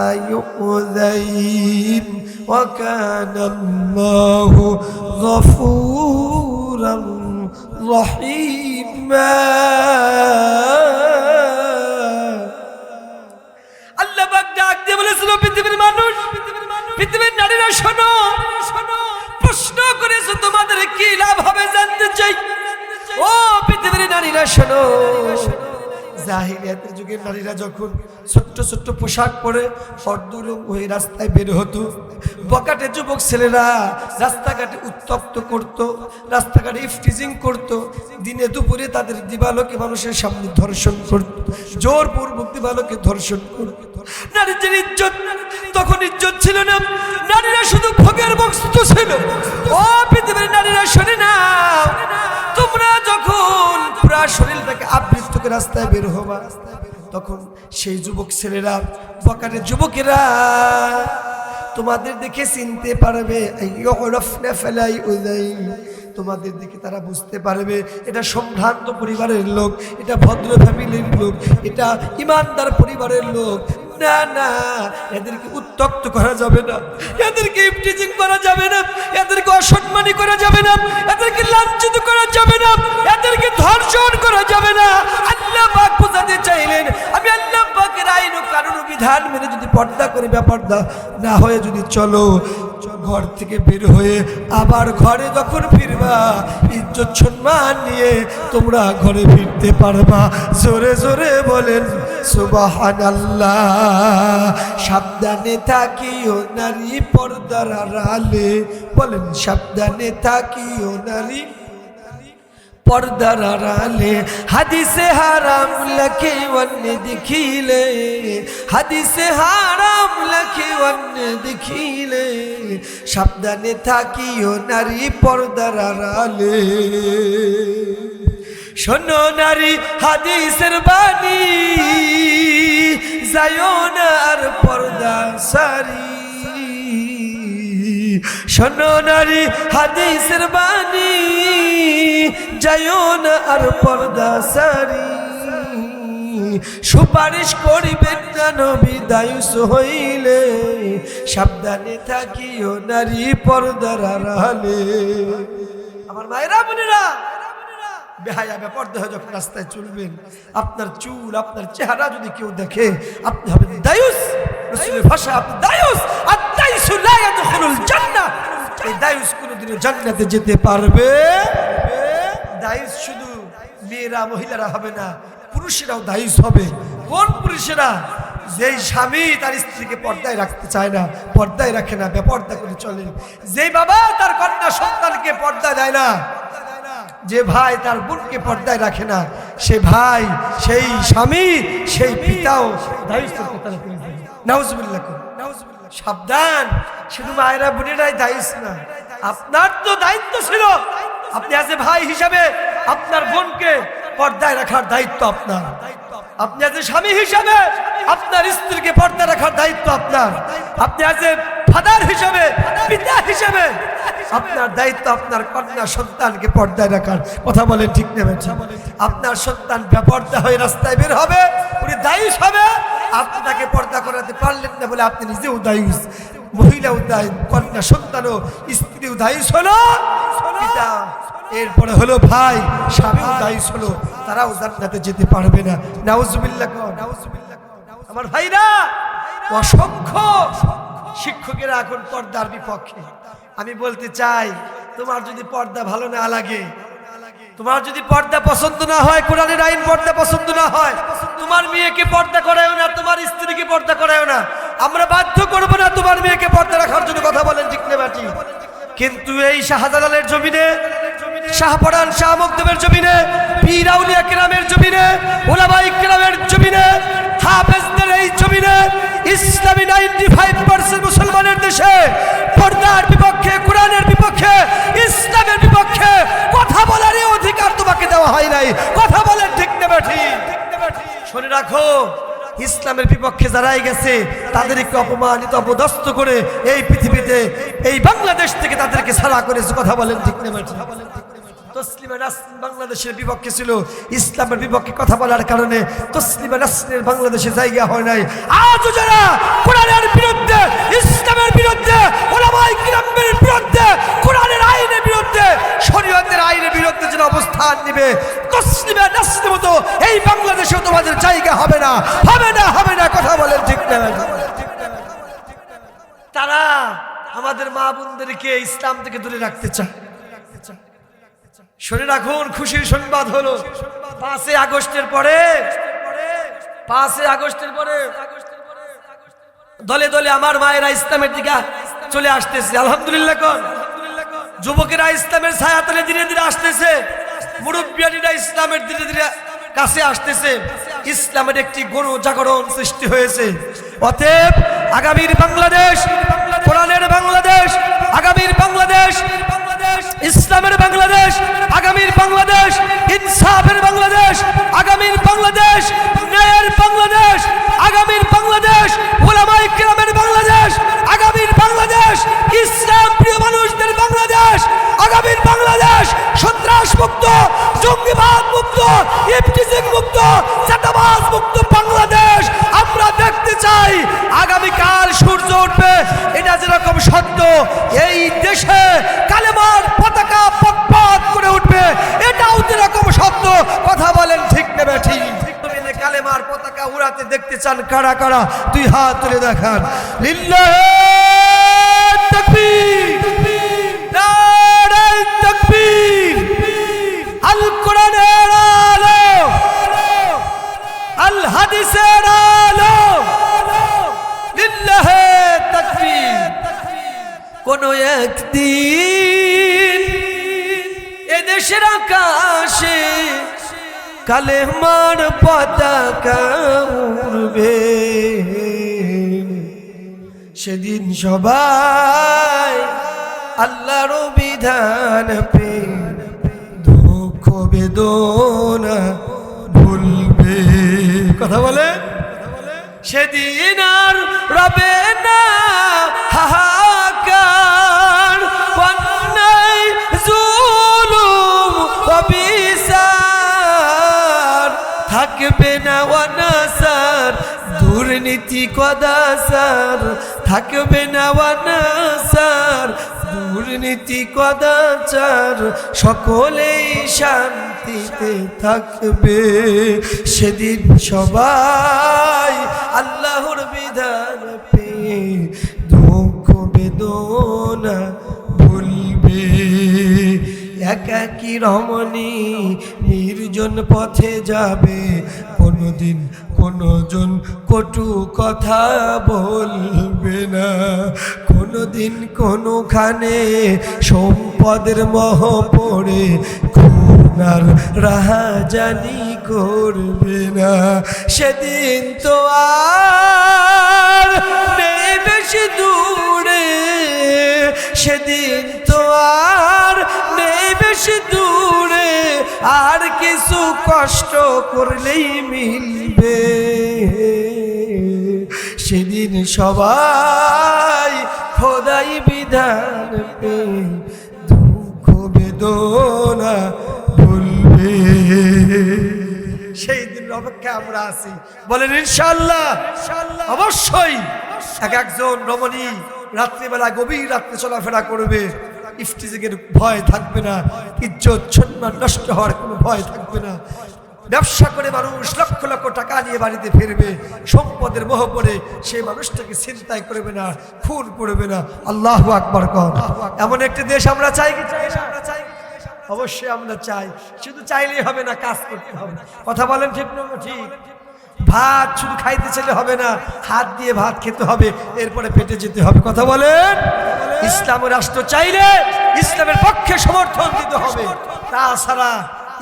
আয়ুযাইন ওয়া কানা আল্লাহু গফুরান রহিমা। আল্লাহ পাক ডাক দিয়ে বলেছিল, পৃথিবীর মানুষ, পৃথিবীর নারীরা শোনো, প্রশ্ন করেছো তোমাদের কি লাভ হবে জানতে চাই। ও পৃথিবীর নারীরা শোনো, জাহিলিয়াতের যুগের নারীরা যখন ছোট্ট ছোট্ট পোশাক পরে অর্ধুলঙ্গ হয়ে রাস্তায় বের হতো, বকাটে যুবক ছেলেরা রাস্তাঘাটে উত্তপ্ত করত, রাস্তাঘাটে ইফটিজিং করত, দিনে দুপুরে তাদের দিবালোকে মানুষের সামনে ধর্ষণ করত, জোরপূর্বক দিবালোকে ধর্ষণ করত। নারীদের ইজ্জত তখন ইজ্জত ছিল না, নারীরা শুধু ভোগের বস্তু ছিল। ও পৃথিবীর নারীরা শুনে না, তোমরা যখন পুরা শরীরটাকে আবৃত করে রাস্তায় বের হবা, তখন সেই যুবক ছেলেরা, বকাটে যুবকেরা তোমাদের দেখে চিনতে পারবে, তোমাদের দেখে তারা বুঝতে পারবে এটা সম্ভ্রান্ত পরিবারের লোক, এটা ভদ্র ফ্যামিলির লোক, এটা ইমানদার পরিবারের লোক। না না, এদেরকে উত্তক্ত করা যাবে না, এদেরকে ইফটিজিং করা যাবে না, এদেরকে অসম্মানী করা যাবে না, এদেরকে লাঞ্ছিত করা যাবে না, এদেরকে ধর্ষণ করা যাবে না। আল্লাহ পাক বোঝাতে চাইলেন, আমি আল্লাহ পাকের আইন ও কানুন বিধান মেনে যদি পর্দা করে বেপর্দা না হয়ে যদি চলো, ঘর থেকে বের হয়ে আবার ঘরে যখন ফিরবা, ইজ্জত সম্মান নিয়ে তোমরা ঘরে ফিরতে পারবা। জোরে জোরে বলেন সুবহানাল্লাহ। সাবধানে থাকিও নারী পর্দার আড়ালে, বলেন সাবধানে থাকিও নারী পর্দার আড়ালে। হাদিসে হারাম লেখে অন্য দেখিলে, হাদিসে হারাম লেখে অন্য দেখিলে, সাবধানে থাকিও নারী পর্দার আড়ালে। শোনো নারী হাদিসের বাণী, যায়ও না আর পর্দা সারি। শোনো নারী হাদিসের বাণী, যায়ও না আর পর্দা সারি। সুপারিশ করিবেন না নবী দায়ুস হইলে, সাবধানে থাকিও নারী পর্দার আড়ালে। আমার মায়েরা বোনেরা, বেহায়া বেপর্দা হয়ে যখন রাস্তায় চলবেন, আপনার চুল, আপনার চেহারা যদি কেউ দেখে, আপনি হবেন দায়ুস। রাসূলের ভাষা আপনি দায়ুস। আর দায়ুসু লা ইয়াদখুলুল জান্নাহ, এই দায়ুস কোনোদিনও জান্নাতে যেতে পারবে, দায়িস শুধু মেয়েরা মহিলারা হবে না, পুরুষেরাও দায়িস হবে। কোন পুরুষেরা? যেই স্বামী তার স্ত্রীকে পর্দায় রাখতে চায় না, পর্দায় রাখে না, বেপর্দা করে চলে। যেই বাবা তার কন্যা সন্তানকে পর্দায় দেয় না, যে ভাই তার বোনকে পর্দায় রাখে না, সে ভাই, সেই স্বামী, সেই পিতাও দায়িত্ব নাউজুবিল্লাহ। সাবধান, শুধু মায়েরা বোনেরাই দায়িত্ব না, আপনার তো দায়িত্ব ছিল। আপনি আজ ভাই হিসাবে আপনার বোনকে পর্দায় রাখার দায়িত্ব আপনার। আপনি আজ স্বামী হিসাবে আপনার স্ত্রীকে পর্দায় রাখার দায়িত্ব আপনার। আপনি আজ ফাদার হিসাবে, পিতা হিসাবে আপনার দায়িত্ব আপনার কন্যা সন্তানকে পর্দায় রাখার। কথা বলেন ঠিক নেবেন? আপনার সন্তান বেপর্দা হয়ে রাস্তায় বের হবে, উনি দায়ুস হবে। আপনি তাকে পর্দা করাতে পারলেন না বলে আপনি নিজেও দায়ুস, মহিলাও দায়ী, কন্যা সন্তানও, স্ত্রীও দায়ুস হলো, পিতা এরপরে হলো ভাই, স্বামীও দায়ুস হলো। তারাও জান্নাতে যেতে পারবে না। নাউজুবিল্লাহ। আমার ভাইরা, অসংখ্য শিক্ষকেরা এখন পর্দার বিপক্ষে। আমি বলতে চাই, তোমার যদি পর্দা ভালো না লাগে, তোমার যদি পর্দা পছন্দ না হয়, কোরআনের আইন পর্দা পছন্দ না হয়, তোমার মেয়েকে পর্দা করায়ও না, তোমার স্ত্রীকে পর্দা করায়ও না। আমরা বাধ্য করব না তোমার মেয়েকে পর্দা রাখার জন্য। কথা বলেন ঠিক না বাটি? কিন্তু এই শাহজালালের জমিনে, শাহপরান শাহ মকদমের জমিনে, পীর আউলিয়া কেরামের জমিনে, ওলামায়ে কেরামের জমিনে, হাফেজদের এই জমিনে, ইসলামী 95% মুসলমানের দেশে পর্দার বিপক্ষে, কোরআনের বিপক্ষে, ইসলামের বিপক্ষে কথা বলার অধিকার তোমাকে দেওয়া হয় নাই। কথা বলেন ঠিক না ঠিক? শুনে রাখো, ইসলামের বিপক্ষে যারাই গেছে তাদেরকে অপমানিত, অপদস্থ করে এই পৃথিবীতে, এই বাংলাদেশ থেকে তাদেরকে ছাড়া করেছে। কথা বলেন ঠিক না ঠিক? তসলিমা নাসরিন বাংলাদেশের বিপক্ষে ছিল, ইসলামের বিপক্ষে কথা বলার কারণে তসলিমা নাসরিনের বাংলাদেশে জায়গা হয় নাই। আজও যারা কোরআনের বিরুদ্ধে, ইসলামের বিরুদ্ধে, ওলামায়ে কিরামের বিরুদ্ধে, কোরআনের আইনের বিরুদ্ধে, শরীয়তের আইনের বিরুদ্ধে যারা অবস্থান নেবে, তসলিমা নাসরিনের মতো এই বাংলাদেশেও তোমাদের জায়গা হবে না, হবে না, হবে না। কথা বলেন ঠিক না? তারা আমাদের মা বোনদেরকে ইসলাম থেকে দূরে রাখতে চায়। শুনে রাখুন, খুশির সংবাদ হলো 5 আগস্টের পরে, 5 আগস্টের পরে দলে দলে আমার মায়েরা ইসলামের দিকে চলে আসতেছে। আলহামদুলিল্লাহ। কোন যুবকেরা ইসলামের ছায়াতলে ধীরে ধীরে আসতেছে, মুরব্বিয়ানিরা ইসলামের ধীরে ধীরে কাছে আসতেছে। ইসলামের একটি গণজাগরণ সৃষ্টি হয়েছে। অতএব আগামীর বাংলাদেশ, কোরআনের বাংলাদেশ, আগামীর বাংলাদেশ, ইসলামের বাংলাদেশ, আগামীর বাংলাদেশ, ইনসাফের বাংলাদেশ, আগামীর বাংলাদেশ, ন্যায়ের বাংলাদেশ, আগামীর বাংলাদেশ, ওলামায়ে কেরামের বাংলাদেশ, আগামীর বাংলাদেশ, ইসলাম প্রিয় মানুষদের বাংলাদেশ, আগামীর বাংলাদেশ, সন্ত্রাস মুক্ত, জঙ্গিবাদ মুক্ত, ইফতিজিং মুক্ত, চাঁদাবাজ মুক্ত বাংলাদেশ আমরা দেখতে চাই। আগামীকাল সূর্য উঠবে, এটা যেরকম সত্য, এই দেশে কালেমার পতাকা পকপক করে উঠবে, এটাও যেরকম সত্য। কথা বলেন ঠিক না ঠিক? তুমি কালেমার পতাকা উড়াতে দেখতে চান কারা কারা? 2 হাত তুলে দেখান। লিল্লাহি তাকবীর, নারায়ে তাকবীর। আল কোরআনের আলো, আল হাদিসের আলো, লিল্লাহি তাকবীর। কোন একদিন এদেশের আকাশে কালেমার পতাকা উড়বে, সেদিন সবাই আল্লাহর বিধান পে দুঃখ বেদনা ভুলবে। কথা বলে, সেদিন আর রবে না হাহাকার, অন্যায় জুলুম অবিচার, থাকবে না অনাচার, দুর্নীতি কদাচার, থাকবে না অনাচার, দুর্নীতি কদাচার, সকলেই শান্তিতে থাকবে। সেদিন সবাই আল্লাহর বিধান পেয়ে দুঃখ বেদনা ভুলবে। একা একই রমণী নির্জন পথে যাবে, কোনোদিন কোনোজন কটু কথা বলবে না, কোনোদিন কোনোখানে সম্পদের মোহ পড়ে খুনার রাহাজানি করবে না। সেদিন তো আর নেই বেশি দূরে, সেদিন তো আর নেই বেশি দূরে, আর কিছু কষ্ট করলেই মিলবে। সেদিন সবাই খোদাই বিধান পে দুঃখ বেদনা বলবে। সেই দিন অপেক্ষায় আমরা আছি, বলেন ইনশাআল্লাহ। অবশ্যই একজন রমণী রাত্রিবেলা গভীর রাত্রে চলাফেরা করবে, ইফতিজিংয়ের ভয় থাকবে না, ইজ্জত সম্মান নষ্ট হওয়ার কোনো ভয় থাকবে না। ব্যবসা করে মানুষ লক্ষ লক্ষ টাকা নিয়ে বাড়িতে ফিরবে, সম্পদের মোহ পড়ে সেই মানুষটাকে ছিনতাই করবে না, খুন করবে না। আল্লাহু আকবার কর। এমন একটি দেশ আমরা চাই কি চাই না? অবশ্যই আমরা চাই। শুধু চাইলেই হবে না, কাজ করতে হবে। কথা বলেন ঠিক না? ঠিক। ভাত শুধু খাইতে চাইলে হবে না, হাত দিয়ে ভাত খেতে হবে, এরপরে পেটে যেতে হবে। কথা বলেন। ইসলামের রাষ্ট্র চাইলে ইসলামের পক্ষে সমর্থন দিতে হবে, তাছাড়া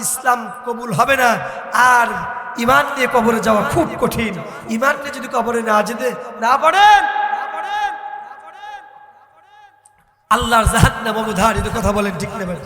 ইসলাম কবুল হবে না। আর ঈমান নিয়ে কবরে যাওয়া খুব কঠিন। ঈমান নিয়ে যদি কবরে না যেতে না পারেন, আল্লাহর জাহান্নাম অবধারিত। কথা বলেন ঠিক নেবেন।